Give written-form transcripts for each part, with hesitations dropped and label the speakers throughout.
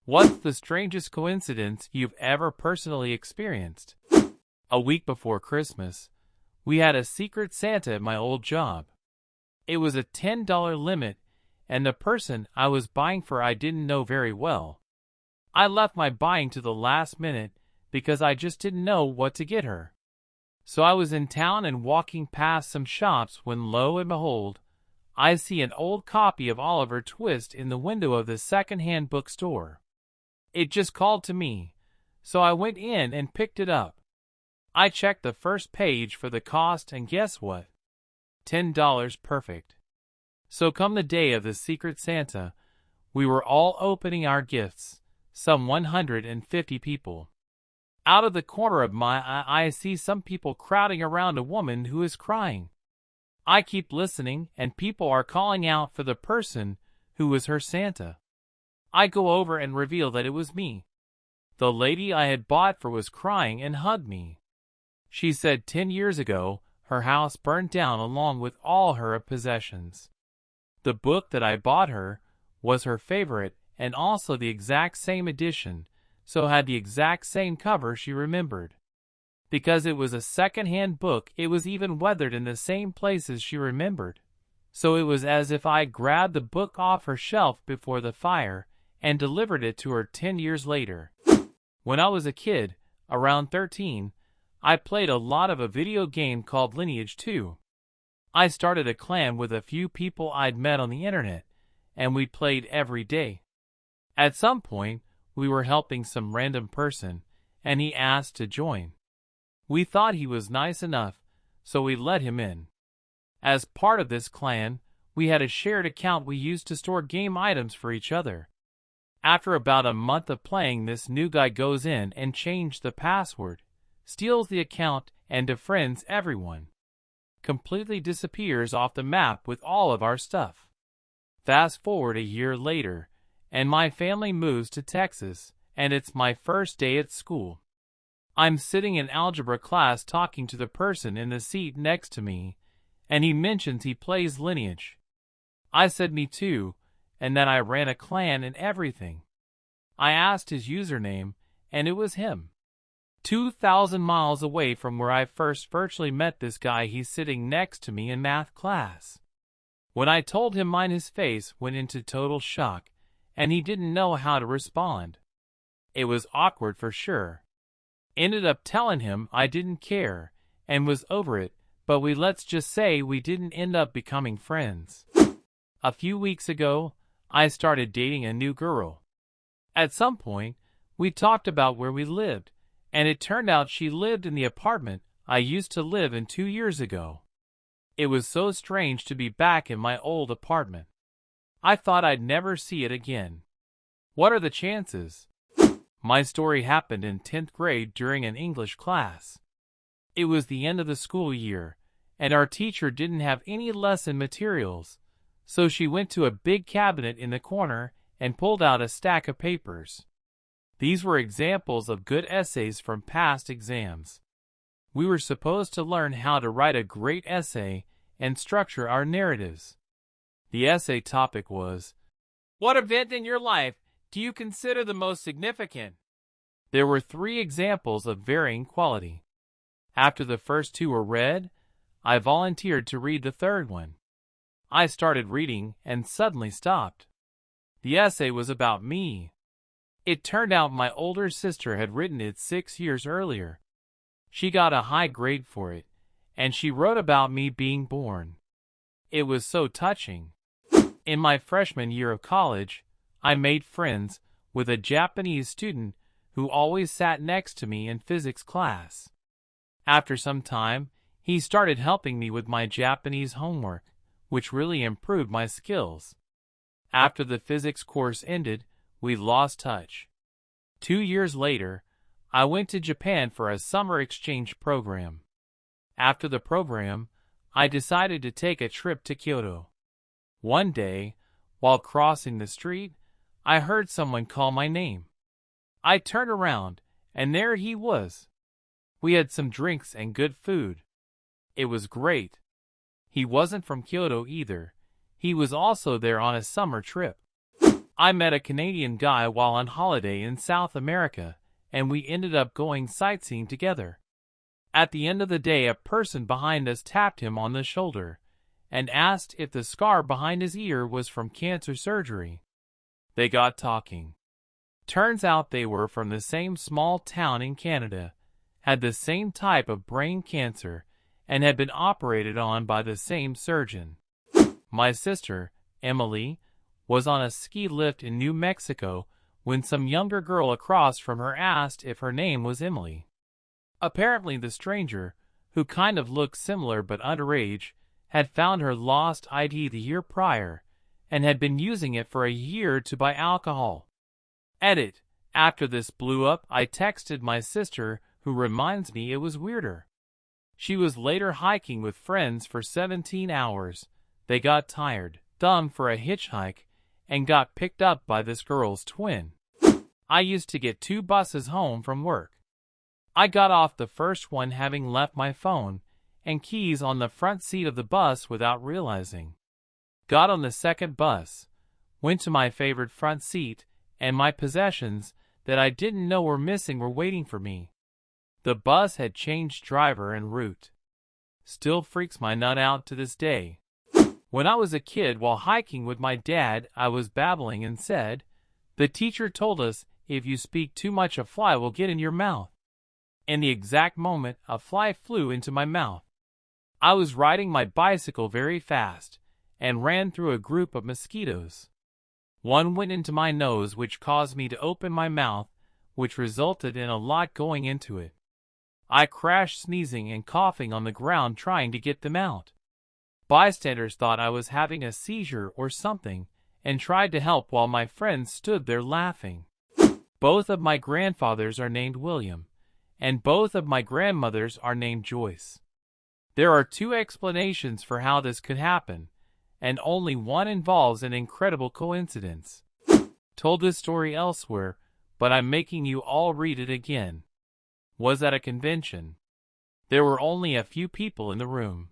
Speaker 1: What's the strangest coincidence you've ever personally experienced? A week before Christmas, we had a secret Santa at my old job. It was a $10 limit, and the person I was buying for I didn't know very well. I left my buying to the last minute because I just didn't know what to get her. So I was in town and walking past some shops when lo and behold, I see an old copy of Oliver Twist in the window of the second-hand bookstore. It just called to me, so I went in and picked it up. I checked the first page for the cost and guess what? $10 perfect. So come the day of the Secret Santa, we were all opening our gifts, some 150 people. Out of the corner of my eye I see some people crowding around a woman who is crying. I keep listening and people are calling out for the person who was her Santa. I go over and reveal that it was me. The lady I had bought for was crying and hugged me. She said 10 years ago, her house burned down along with all her possessions. The book that I bought her was her favorite and also the exact same edition, so had the exact same cover she remembered. Because it was a second-hand book, it was even weathered in the same places she remembered. So it was as if I grabbed the book off her shelf before the fire and delivered it to her 10 years later. When I was a kid, around 13, I played a lot of a video game called Lineage 2. I started a clan with a few people I'd met on the internet, and we played every day. At some point, we were helping some random person, and he asked to join. We thought he was nice enough, so we let him in. As part of this clan, we had a shared account we used to store game items for each other. After about a month of playing, this new guy goes in and changes the password, steals the account, and defriends everyone. Completely disappears off the map with all of our stuff. Fast forward a year later, and my family moves to Texas, and it's my first day at school. I'm sitting in algebra class talking to the person in the seat next to me, and he mentions he plays Lineage. I said me too, and that I ran a clan and everything. I asked his username, and it was him. 2,000 miles away from where I first virtually met this guy, he's sitting next to me in math class. When I told him mine, his face went into total shock, and he didn't know how to respond. It was awkward for sure. Ended up telling him I didn't care, and was over it, but let's just say we didn't end up becoming friends. A few weeks ago, I started dating a new girl. At some point, we talked about where we lived, and it turned out she lived in the apartment I used to live in 2 years ago. It was so strange to be back in my old apartment. I thought I'd never see it again. What are the chances? My story happened in 10th grade during an English class. It was the end of the school year, and our teacher didn't have any lesson materials, so she went to a big cabinet in the corner and pulled out a stack of papers. These were examples of good essays from past exams. We were supposed to learn how to write a great essay and structure our narratives. The essay topic was, "What event in your life do you consider the most significant?" There were 3 examples of varying quality. After the first 2 were read, I volunteered to read the third one. I started reading and suddenly stopped. The essay was about me. It turned out my older sister had written it 6 years earlier. She got a high grade for it, and she wrote about me being born. It was so touching. In my freshman year of college, I made friends with a Japanese student who always sat next to me in physics class. After some time, he started helping me with my Japanese homework, which really improved my skills. After the physics course ended, we lost touch. 2 years later, I went to Japan for a summer exchange program. After the program, I decided to take a trip to Kyoto. One day, while crossing the street, I heard someone call my name. I turned around, and there he was. We had some drinks and good food. It was great. He wasn't from Kyoto either. He was also there on a summer trip. I met a Canadian guy while on holiday in South America, and we ended up going sightseeing together. At the end of the day, a person behind us tapped him on the shoulder and asked if the scar behind his ear was from cancer surgery. They got talking. Turns out they were from the same small town in Canada, had the same type of brain cancer, and had been operated on by the same surgeon. My sister, Emily, was on a ski lift in New Mexico when some younger girl across from her asked if her name was Emily. Apparently the stranger, who kind of looked similar but underage, had found her lost ID the year prior and had been using it for a year to buy alcohol. Edit. After this blew up, I texted my sister, who reminds me it was weirder. She was later hiking with friends for 17 hours. They got tired, done for a hitchhike, and got picked up by this girl's twin. I used to get 2 buses home from work. I got off the first one having left my phone and keys on the front seat of the bus without realizing. Got on the second bus, went to my favorite front seat, and my possessions that I didn't know were missing were waiting for me. The bus had changed driver and route. Still freaks my nut out to this day. When I was a kid while hiking with my dad, I was babbling and said, "The teacher told us if you speak too much a fly will get in your mouth." In the exact moment, a fly flew into my mouth. I was riding my bicycle very fast and ran through a group of mosquitoes. One went into my nose, which caused me to open my mouth, which resulted in a lot going into it. I crashed sneezing and coughing on the ground trying to get them out. Bystanders thought I was having a seizure or something and tried to help while my friends stood there laughing. Both of my grandfathers are named William, and both of my grandmothers are named Joyce. There are 2 explanations for how this could happen, and only one involves an incredible coincidence. Told this story elsewhere, but I'm making you all read it again. Was at a convention. There were only a few people in the room.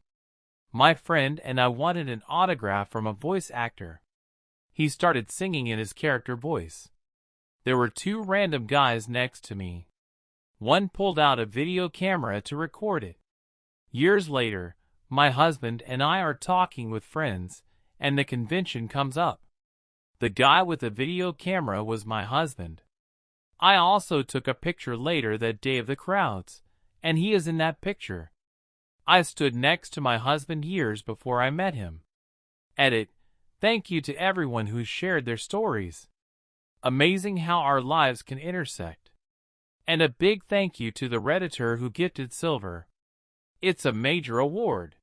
Speaker 1: My friend and I wanted an autograph from a voice actor. He started singing in his character voice. There were 2 random guys next to me. One pulled out a video camera to record it. Years later, my husband and I are talking with friends, and the convention comes up. The guy with the video camera was my husband. I also took a picture later that day of the crowds, and he is in that picture. I stood next to my husband years before I met him. Edit. Thank you to everyone who shared their stories. Amazing how our lives can intersect. And a big thank you to the Redditor who gifted silver. It's a major award.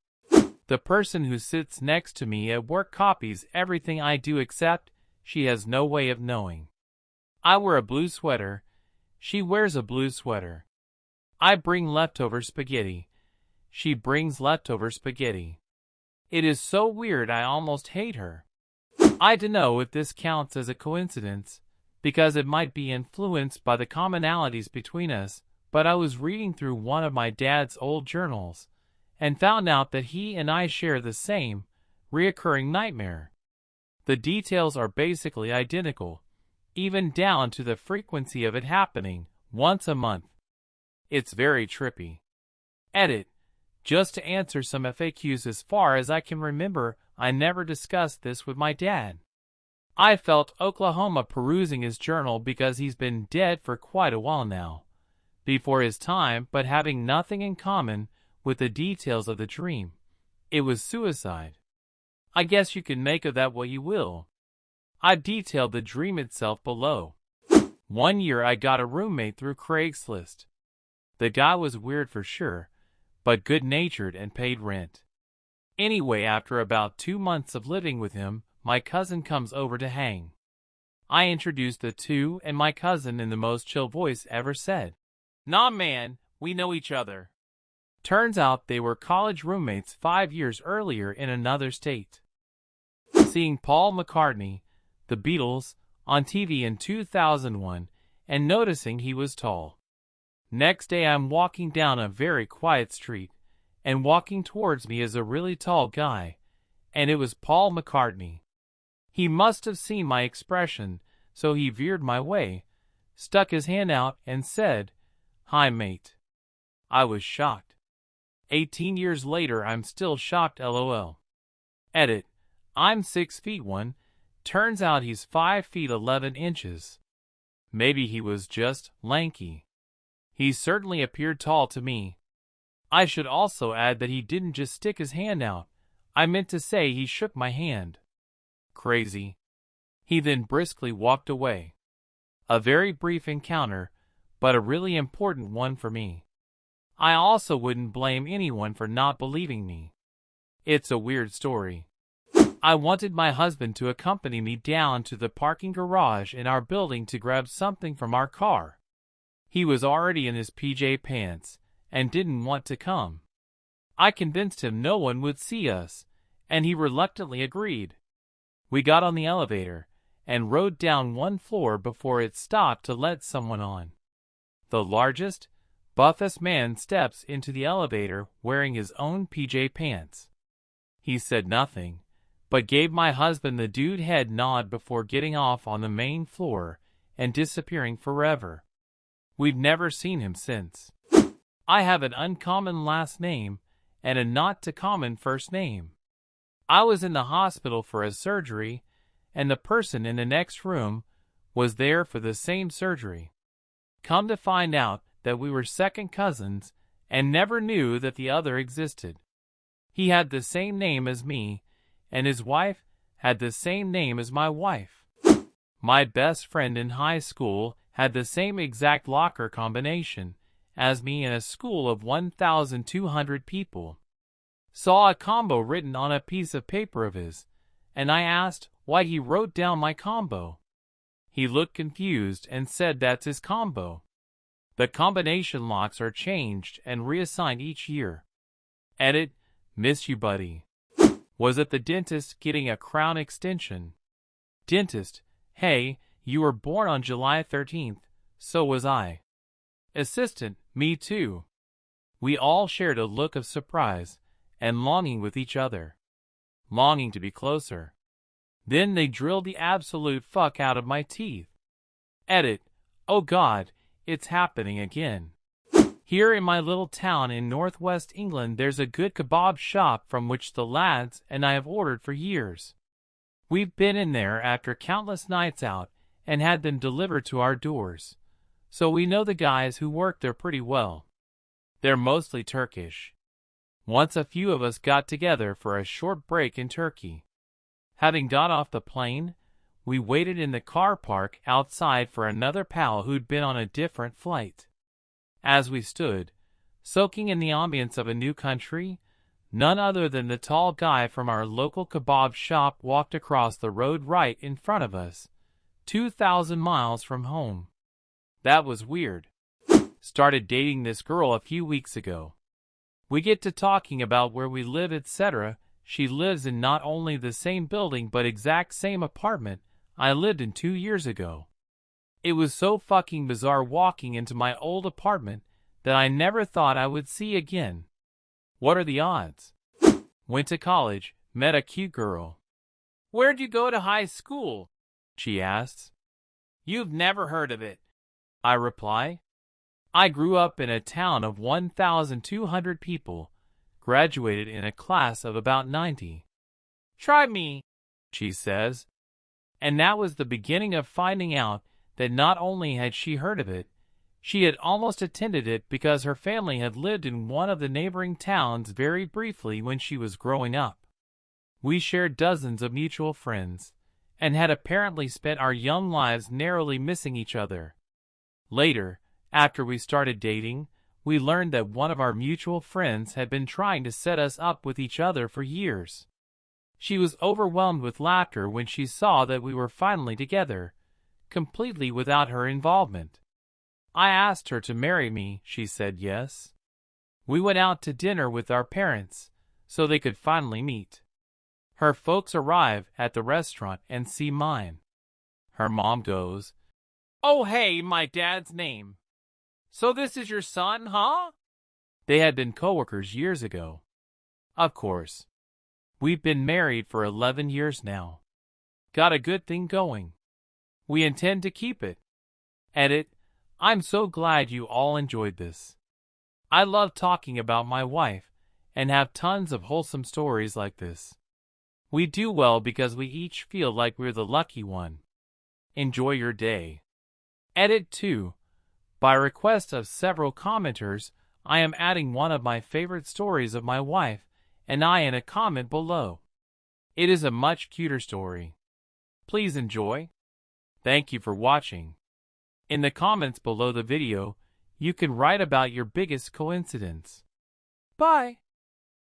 Speaker 1: The person who sits next to me at work copies everything I do except she has no way of knowing. I wear a blue sweater. She wears a blue sweater. I bring leftover spaghetti. She brings leftover spaghetti. It is so weird I almost hate her. I don't know if this counts as a coincidence, because it might be influenced by the commonalities between us, but I was reading through one of my dad's old journals and found out that he and I share the same, reoccurring nightmare. The details are basically identical, even down to the frequency of it happening, once a month. It's very trippy. Edit. Just to answer some FAQs, as far as I can remember, I never discussed this with my dad. I felt Oklahoma perusing his journal because he's been dead for quite a while now, before his time, but having nothing in common with the details of the dream. It was suicide. I guess you can make of that what you will. I've detailed the dream itself below. One year I got a roommate through Craigslist. The guy was weird for sure, but good-natured and paid rent. Anyway, after about 2 months of living with him, my cousin comes over to hang. I introduced the two, and my cousin in the most chill voice ever said, "Nah man, we know each other." Turns out they were college roommates 5 years earlier in another state. Seeing Paul McCartney, the Beatles, on TV in 2001, and noticing he was tall. Next day I'm walking down a very quiet street, and walking towards me is a really tall guy, and it was Paul McCartney. He must have seen my expression, so he veered my way, stuck his hand out, and said, "Hi, mate." I was shocked. 18 years later, I'm still shocked, lol. Edit. I'm 6 feet 1. Turns out he's 5 feet 11 inches. Maybe he was just lanky. He certainly appeared tall to me. I should also add that he didn't just stick his hand out. I meant to say he shook my hand. Crazy. He then briskly walked away. A very brief encounter, but a really important one for me. I also wouldn't blame anyone for not believing me. It's a weird story. I wanted my husband to accompany me down to the parking garage in our building to grab something from our car. He was already in his PJ pants and didn't want to come. I convinced him no one would see us, and he reluctantly agreed. We got on the elevator and rode down one floor before it stopped to let someone on. The largest, buffest man steps into the elevator wearing his own PJ pants. He said nothing, but gave my husband the dude head nod before getting off on the main floor and disappearing forever. We've never seen him since. I have an uncommon last name and a not-too-common first name. I was in the hospital for a surgery, and the person in the next room was there for the same surgery. Come to find out that we were second cousins and never knew that the other existed. He had the same name as me, and his wife had the same name as my wife. My best friend in high school had the same exact locker combination as me in a school of 1,200 people. Saw a combo written on a piece of paper of his, and I asked why he wrote down my combo. He looked confused and said that's his combo. The combination locks are changed and reassigned each year. Edit. Miss you, buddy. Was at the dentist getting a crown extension. Dentist. Hey, you were born on July 13th, so was I. Assistant. Me too. We all shared a look of surprise and longing with each other. Longing to be closer. Then they drilled the absolute fuck out of my teeth. Edit. Oh God, it's happening again. Here in my little town in northwest England, there's a good kebab shop from which the lads and I have ordered for years. We've been in there after countless nights out and had them delivered to our doors, so we know the guys who work there pretty well. They're mostly Turkish. Once a few of us got together for a short break in Turkey. Having got off the plane, we waited in the car park outside for another pal who'd been on a different flight. As we stood, soaking in the ambience of a new country, none other than the tall guy from our local kebab shop walked across the road right in front of us, 2,000 miles from home. That was weird. Started dating this girl a few weeks ago. We get to talking about where we live, etc. She lives in not only the same building but exact same apartment I lived in 2 years ago. It was so fucking bizarre walking into my old apartment that I never thought I would see again. What are the odds? Went to college, met a cute girl. Where'd you go to high school? She asks. You've never heard of it, I reply. I grew up in a town of 1,200 people, graduated in a class of about 90. Try me, she says. And that was the beginning of finding out that not only had she heard of it, she had almost attended it because her family had lived in one of the neighboring towns very briefly when she was growing up. We shared dozens of mutual friends, and had apparently spent our young lives narrowly missing each other. Later, after we started dating, we learned that one of our mutual friends had been trying to set us up with each other for years. She was overwhelmed with laughter when she saw that we were finally together, completely without her involvement. I asked her to marry me, she said yes. We went out to dinner with our parents, so they could finally meet. Her folks arrive at the restaurant and see mine. Her mom goes, "Oh hey, my dad's name. So this is your son, huh?" They had been coworkers years ago. Of course. We've been married for 11 years now. Got a good thing going. We intend to keep it. Edit. I'm so glad you all enjoyed this. I love talking about my wife and have tons of wholesome stories like this. We do well because we each feel like we're the lucky one. Enjoy your day. Edit 2. By request of several commenters, I am adding one of my favorite stories of my wife and I in a comment below. It is a much cuter story. Please enjoy. Thank you for watching. In the comments below the video, you can write about your biggest coincidence. Bye!